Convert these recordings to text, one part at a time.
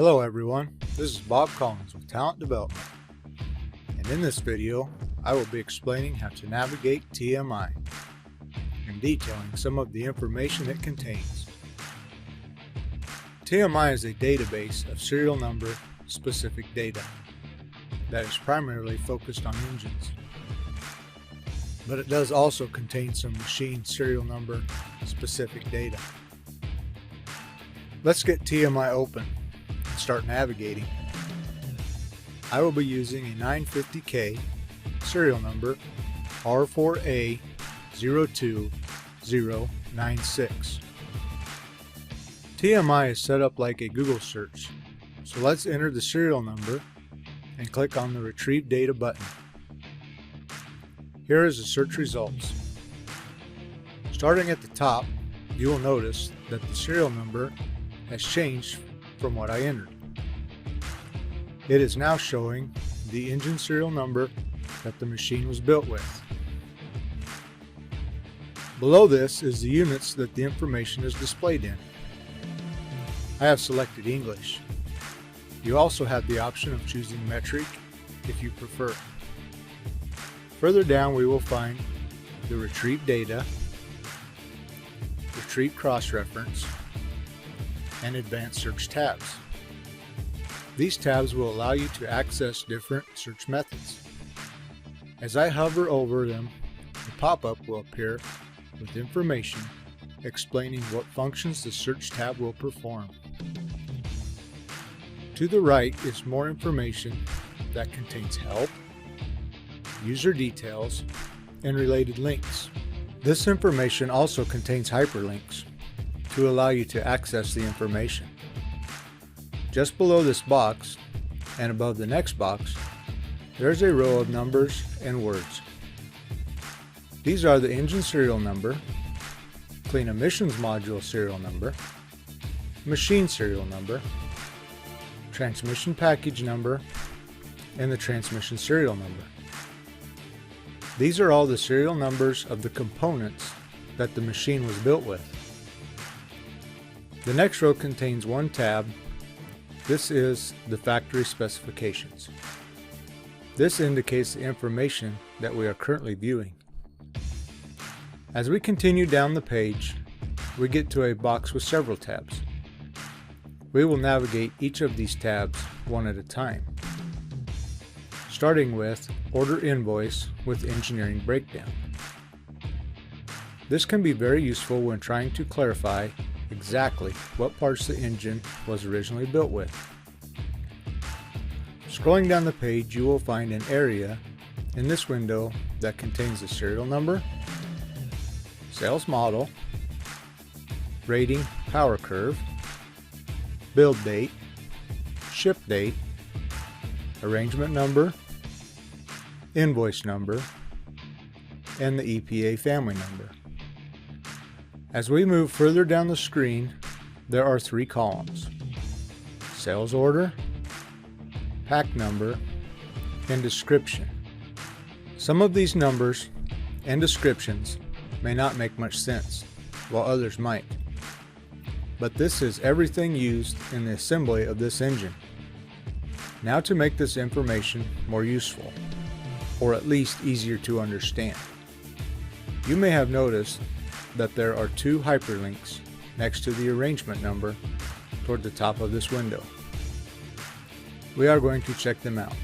Hello everyone, this is Bob Collins with Talent Development, and in this video I will be explaining how to navigate TMI and detailing some of the information it contains. TMI is a database of serial number specific data that is primarily focused on engines, but it does also contain some machine serial number specific data. Let's get TMI open and start navigating. I will be using a 950K serial number R4A02096. TMI is set up like a Google search, so let's enter the serial number and click on the Retrieve Data button. Here is the search results. Starting at the top, you will notice that the serial number has changed from what I entered. It is now showing the engine serial number that the machine was built with. Below this is the units that the information is displayed in. I have selected English. You also have the option of choosing metric if you prefer. Further down we will find the Retrieve Data, Retrieve Cross-Reference, and Advanced Search tabs. These tabs will allow you to access different search methods. As I hover over them, a pop-up will appear with information explaining what functions the search tab will perform. To the right is more information that contains help, user details, and related links. This information also contains hyperlinks to allow you to access the information. Just below this box and above the next box, there's a row of numbers and words. These are the engine serial number, clean emissions module serial number, machine serial number, transmission package number, and the transmission serial number. These are all the serial numbers of the components that the machine was built with. The next row contains one tab. This is the factory specifications. This indicates the information that we are currently viewing. As we continue down the page, we get to a box with several tabs. We will navigate each of these tabs one at a time, starting with Order Invoice with Engineering Breakdown. This can be very useful when trying to clarify exactly what parts the engine was originally built with. Scrolling down the page, you will find an area in this window that contains the serial number, sales model, rating power curve, build date, ship date, arrangement number, invoice number, and the EPA family number. As we move further down the screen, there are three columns: sales order, pack number, and description. Some of these numbers and descriptions may not make much sense, while others might. But this is everything used in the assembly of this engine. Now to make this information more useful, or at least easier to understand. You may have noticed that there are two hyperlinks next to the arrangement number toward the top of this window. We are going to check them out.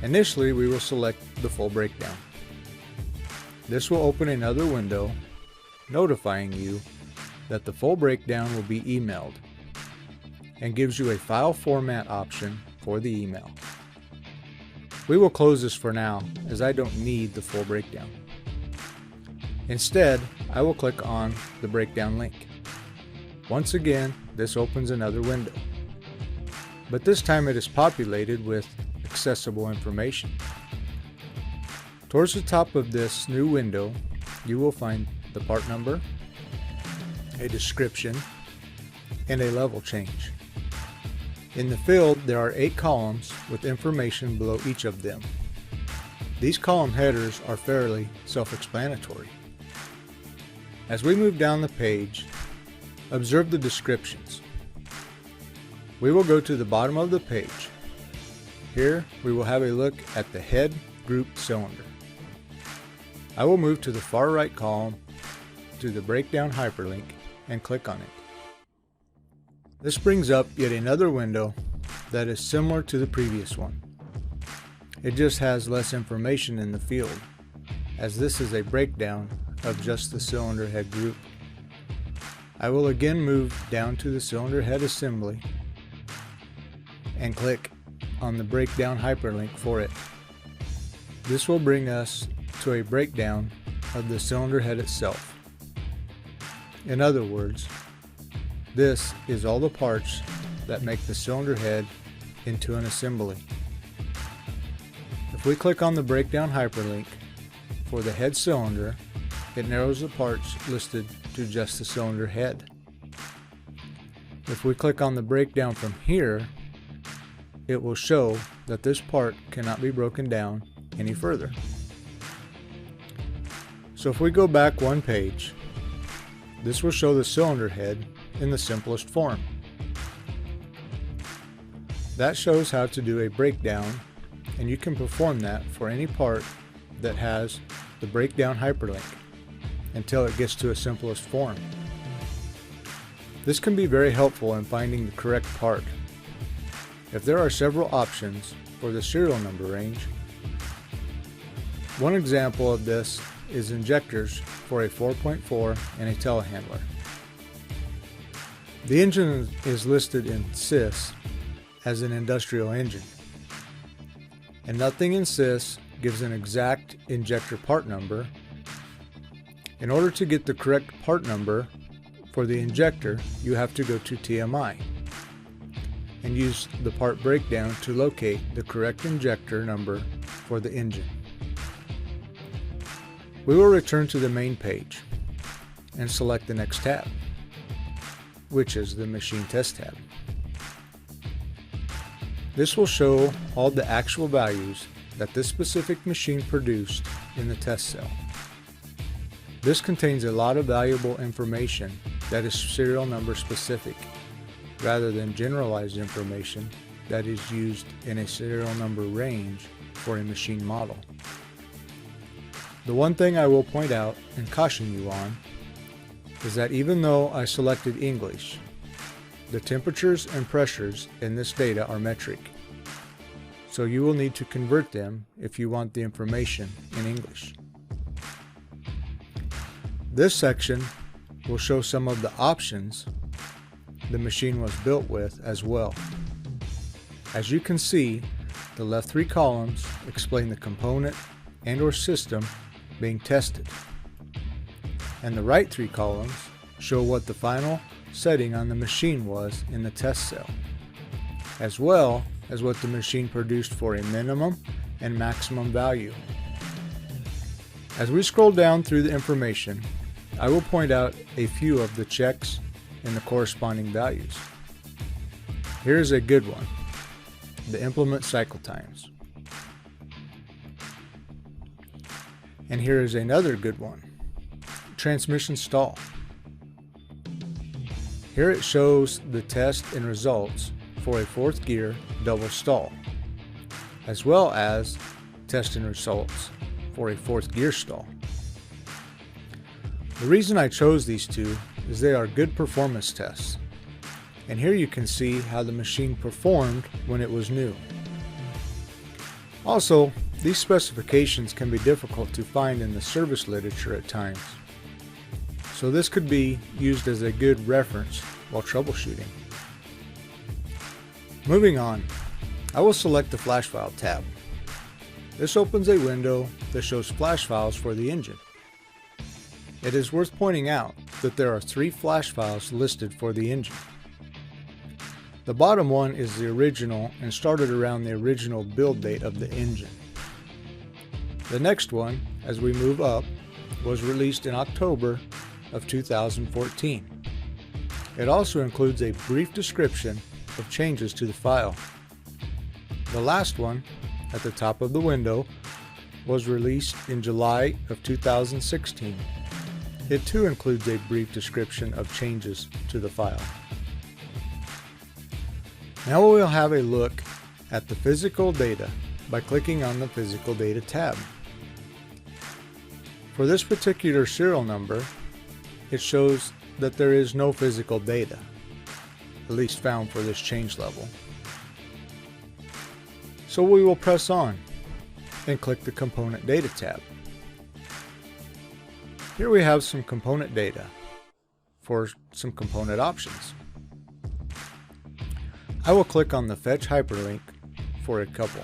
Initially, we will select the full breakdown. This will open another window notifying you that the full breakdown will be emailed and gives you a file format option for the email. We will close this for now as I don't need the full breakdown. Instead, I will click on the breakdown link. Once again, this opens another window, but this time it is populated with accessible information. Towards the top of this new window, you will find the part number, a description, and a level change. In the field, there are 8 columns with information below each of them. These column headers are fairly self-explanatory. As we move down the page, observe the descriptions. We will go to the bottom of the page. Here we will have a look at the head group cylinder. I will move to the far right column to the breakdown hyperlink and click on it. This brings up yet another window that is similar to the previous one. It just has less information in the field, as this is a breakdown of just the cylinder head group. I will again move down to the cylinder head assembly and click on the breakdown hyperlink for it. This will bring us to a breakdown of the cylinder head itself. In other words, this is all the parts that make the cylinder head into an assembly. If we click on the breakdown hyperlink for the head cylinder, it narrows the parts listed to just the cylinder head. If we click on the breakdown from here, it will show that this part cannot be broken down any further. So if we go back one page, this will show the cylinder head in the simplest form. That shows how to do a breakdown, and you can perform that for any part that has the breakdown hyperlink until it gets to a simplest form. This can be very helpful in finding the correct part. If there are several options for the serial number range, one example of this is injectors for a 4.4 and a telehandler. The engine is listed in SIS as an industrial engine, and nothing in SIS gives an exact injector part number. In order to get the correct part number for the injector, you have to go to TMI and use the part breakdown to locate the correct injector number for the engine. We will return to the main page and select the next tab, which is the Machine Test tab. This will show all the actual values that this specific machine produced in the test cell. This contains a lot of valuable information that is serial number specific, rather than generalized information that is used in a serial number range for a machine model. The one thing I will point out and caution you on is that even though I selected English, the temperatures and pressures in this data are metric, so you will need to convert them if you want the information in English. This section will show some of the options the machine was built with as well. As you can see, the left three columns explain the component and/or system being tested, and the right three columns show what the final setting on the machine was in the test cell, as well as what the machine produced for a minimum and maximum value. As we scroll down through the information, I will point out a few of the checks and the corresponding values. Here's a good one: the implement cycle times. And here is another good one: transmission stall. Here it shows the test and results for a fourth gear double stall, as well as test and results for a fourth gear stall. The reason I chose these two is they are good performance tests, and here you can see how the machine performed when it was new. Also, these specifications can be difficult to find in the service literature at times, so this could be used as a good reference while troubleshooting. Moving on, I will select the Flash File tab. This opens a window that shows flash files for the engine. It is worth pointing out that there are 3 flash files listed for the engine. The bottom one is the original and started around the original build date of the engine. The next one, as we move up, was released in October of 2014. It also includes a brief description of changes to the file. The last one, at the top of the window, was released in July of 2016. It too includes a brief description of changes to the file. Now we'll have a look at the physical data by clicking on the Physical Data tab. For this particular serial number, it shows that there is no physical data, at least found for this change level. So we will press on and click the Component Data tab. Here we have some component data for some component options. I will click on the Fetch Hyperlink for a couple,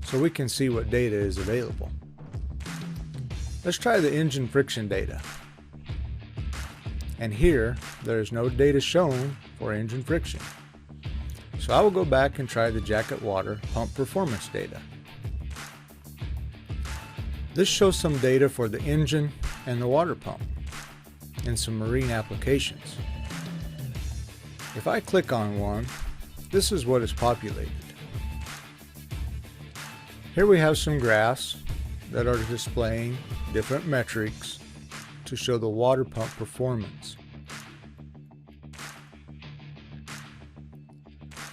so we can see what data is available. Let's try the engine friction data. And here, there is no data shown for engine friction. So I will go back and try the jacket water pump performance data. This shows some data for the engine and the water pump and some marine applications. If I click on one, this is what is populated. Here we have some graphs that are displaying different metrics to show the water pump performance.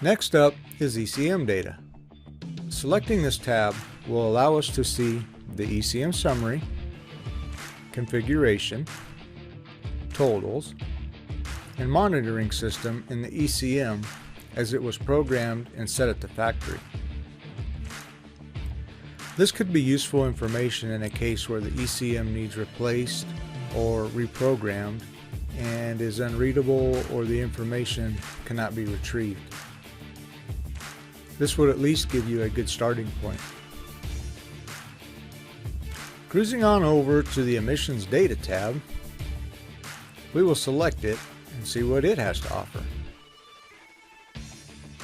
Next up is ECM data. Selecting this tab will allow us to see the ECM summary, configuration, totals, and monitoring system in the ECM as it was programmed and set at the factory. This could be useful information in a case where the ECM needs replaced or reprogrammed and is unreadable or the information cannot be retrieved. This would at least give you a good starting point. Cruising on over to the Emissions Data tab, we will select it and see what it has to offer.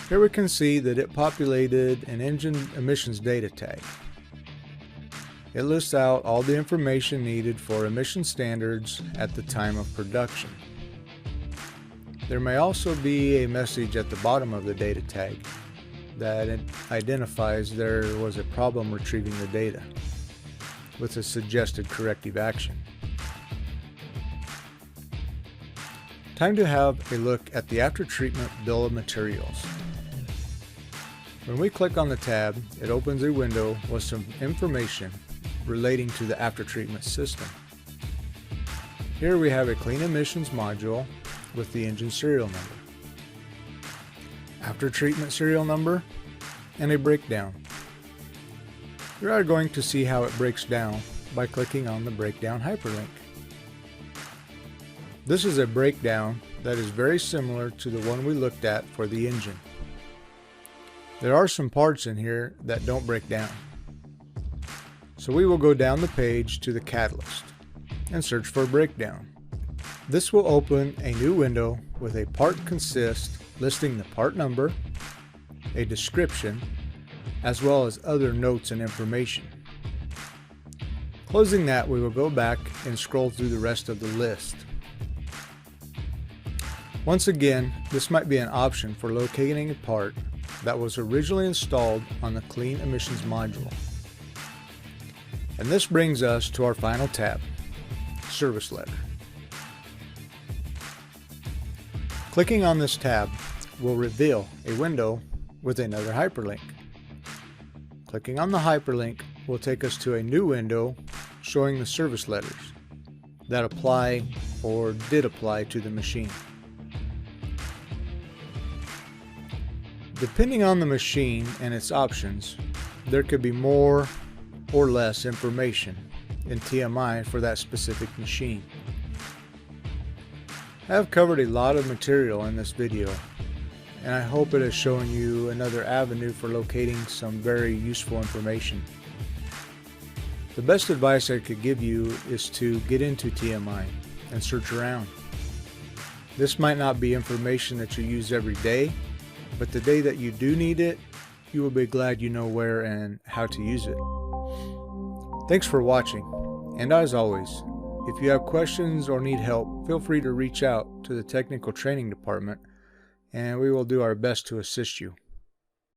Here we can see that it populated an engine emissions data tag. It lists out all the information needed for emission standards at the time of production. There may also be a message at the bottom of the data tag that it identifies there was a problem retrieving the data with a suggested corrective action. Time to have a look at the after treatment bill of materials. When we click on the tab, it opens a window with some information relating to the after treatment system. Here we have a clean emissions module with the engine serial number, after treatment serial number, and a breakdown. We are going to see how it breaks down by clicking on the breakdown hyperlink. This is a breakdown that is very similar to the one we looked at for the engine. There are some parts in here that don't break down. So we will go down the page to the catalyst and search for breakdown. This will open a new window with a part consist listing the part number, a description, as well as other notes and information. Closing that, we will go back and scroll through the rest of the list. Once again, this might be an option for locating a part that was originally installed on the Clean Emissions module. And this brings us to our final tab, Service Letter. Clicking on this tab will reveal a window with another hyperlink. Clicking on the hyperlink will take us to a new window showing the service letters that apply or did apply to the machine. Depending on the machine and its options, there could be more or less information in TMI for that specific machine. I have covered a lot of material in this video, and I hope it has shown you another avenue for locating some very useful information. The best advice I could give you is to get into TMI and search around. This might not be information that you use every day, but the day that you do need it, you will be glad you know where and how to use it. Thanks for watching, and as always, if you have questions or need help, feel free to reach out to the technical training department and we will do our best to assist you.